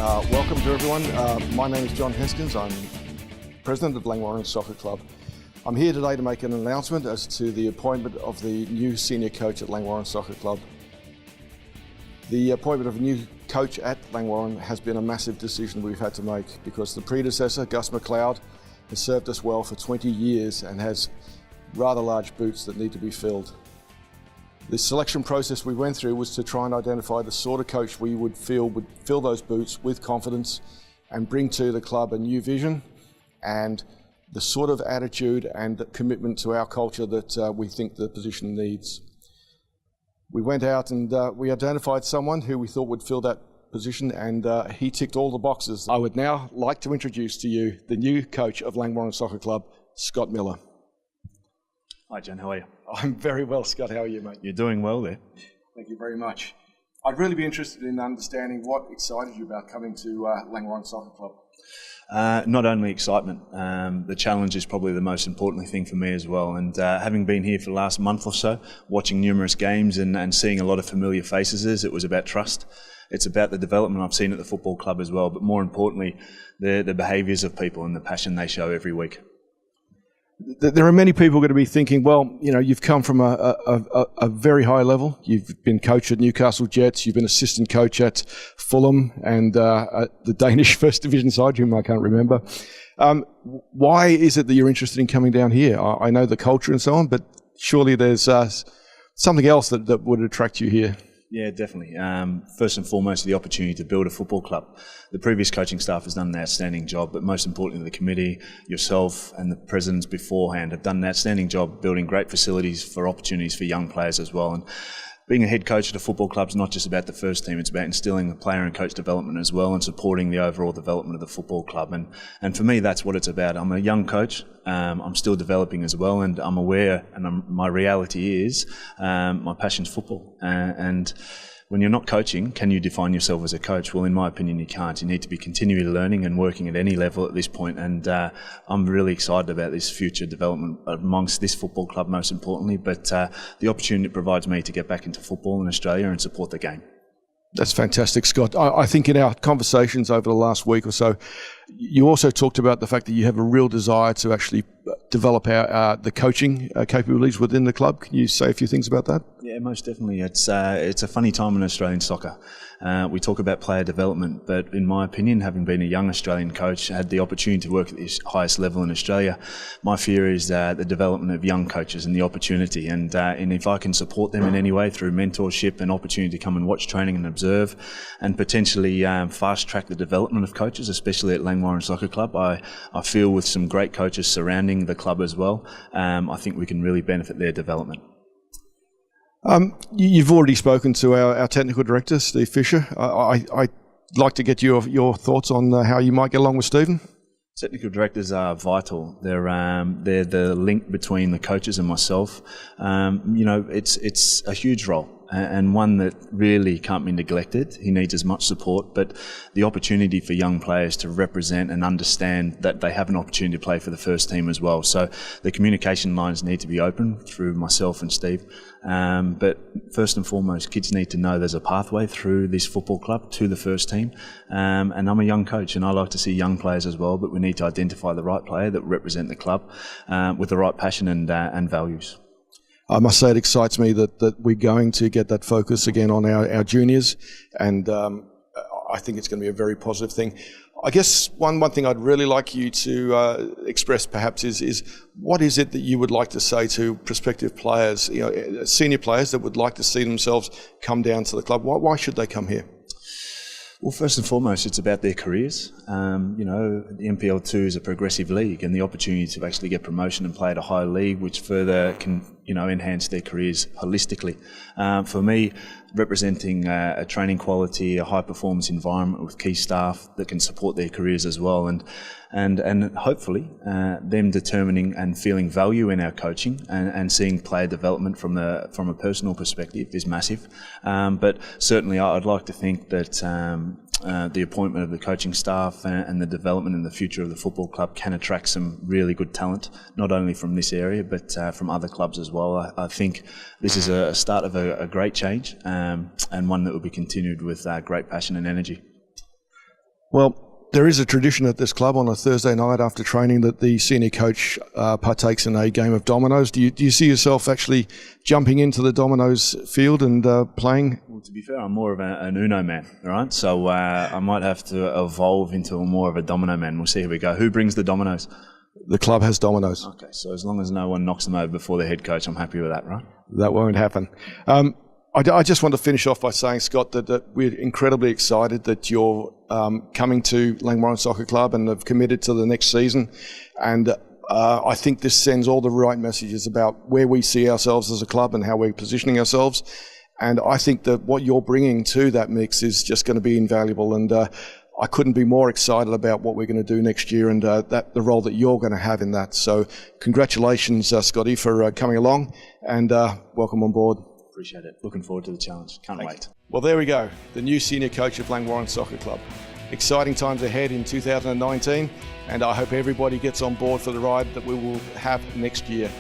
Welcome to everyone. My name is John Heskins. I'm President of Langwarrin Soccer Club. I'm here today to make an announcement as to the appointment of the new senior coach at Langwarrin Soccer Club. The appointment of a new coach at Langwarrin has been a massive decision we've had to make because the predecessor, Gus McLeod, has served us well for 20 years and has rather large boots that need to be filled. The selection process we went through was to try and identify the sort of coach we would feel would fill those boots with confidence and bring to the club a new vision and the sort of attitude and commitment to our culture that we think the position needs. We went out and we identified someone who we thought would fill that position, and he ticked all the boxes. I would now like to introduce to you the new coach of Langwarrin Soccer Club, Scott Miller. Hi John, how are you? I'm very well, Scott. How are you, mate? You're doing well there. Thank you very much. I'd really be interested in understanding what excited you about coming to Langwarrin Soccer Club. Not only excitement, the challenge is probably the most important thing for me as well. And having been here for the last month or so, watching numerous games and seeing a lot of familiar faces, it was about trust. It's about the development I've seen at the football club as well, but more importantly, the behaviours of people and the passion they show every week. There are many people going to be thinking, well, you know, you've come from a very high level. You've been coach at Newcastle Jets. You've been assistant coach at Fulham and the Danish First Division side, whom I can't remember. Why is it that you're interested in coming down here? I know the culture and so on, but surely there's something else that would attract you here. Yeah, definitely. First and foremost, the opportunity to build a football club. The previous coaching staff has done an outstanding job, but most importantly, the committee, yourself and the presidents beforehand have done an outstanding job building great facilities for opportunities for young players as well. And being a head coach at a football club is not just about the first team, it's about instilling the player and coach development as well and supporting the overall development of the football club. And for me, that's what it's about. I'm a young coach, I'm still developing as well, and I'm aware, and my reality is my passion's football. And when you're not coaching, can you define yourself as a coach? Well, in my opinion, you can't. You need to be continually learning and working at any level at this point. And I'm really excited about this future development amongst this football club, most importantly, but the opportunity it provides me to get back into football in Australia and support the game. That's fantastic, Scott. I think in our conversations over the last week or so, you also talked about the fact that you have a real desire to actually develop the coaching capabilities within the club. Can you say a few things about that? Yeah, most definitely. It's a funny time in Australian soccer. We talk about player development, but in my opinion, having been a young Australian coach, had the opportunity to work at the highest level in Australia, my fear is the development of young coaches and the opportunity. And if I can support them in any way through mentorship and opportunity to come and watch training and observe and potentially fast track the development of coaches, especially at Langwarrin Soccer Club, I feel with some great coaches surrounding the club as well, I think we can really benefit their development. You've already spoken to our technical director, Steve Fisher. I'd like to get your thoughts on how you might get along with Stephen. Technical directors are vital. They're the link between the coaches and myself. It's a huge role and one that really can't be neglected. He needs as much support, but the opportunity for young players to represent and understand that they have an opportunity to play for the first team as well. So the communication lines need to be open through myself and Steve. But first and foremost, kids need to know there's a pathway through this football club to the first team. And I'm a young coach and I like to see young players as well, but we need to identify the right player that represent the club with the right passion and values. I must say it excites me that we're going to get that focus again on our juniors, and I think it's going to be a very positive thing. I guess one thing I'd really like you to express perhaps is what is it that you would like to say to prospective players, senior players that would like to see themselves come down to the club? Why should they come here? Well, first and foremost, it's about their careers. The NPL2 is a progressive league, and the opportunity to actually get promotion and play at a higher league, which further can, enhance their careers holistically. For me, representing a training quality, a high performance environment with key staff that can support their careers as well, and hopefully them determining and feeling value in our coaching and seeing player development from a personal perspective is massive. But certainly I'd like to think that the appointment of the coaching staff and the development in the future of the football club can attract some really good talent, not only from this area but from other clubs as well. I think this is a start of a great change and one that will be continued with great passion and energy. Well, there is a tradition at this club on a Thursday night after training that the senior coach partakes in a game of dominoes. Do you see yourself actually jumping into the dominoes field and playing? Well, to be fair, I'm more of an Uno man, right? So I might have to evolve into more of a domino man. We'll see how we go. Who brings the dominoes? The club has dominoes. Okay, so as long as no one knocks them over before the head coach, I'm happy with that, right? That won't happen. I just want to finish off by saying, Scott, that we're incredibly excited that you're coming to Langwarrin Soccer Club and have committed to the next season. And I think this sends all the right messages about where we see ourselves as a club and how we're positioning ourselves. And I think that what you're bringing to that mix is just going to be invaluable. And I couldn't be more excited about what we're going to do next year and the role that you're going to have in that. So congratulations, Scotty, for coming along and welcome on board. Appreciate it. Looking forward to the challenge. Can't wait. Well, there we go. The new senior coach of Langwarrin Soccer Club. Exciting times ahead in 2019, and I hope everybody gets on board for the ride that we will have next year.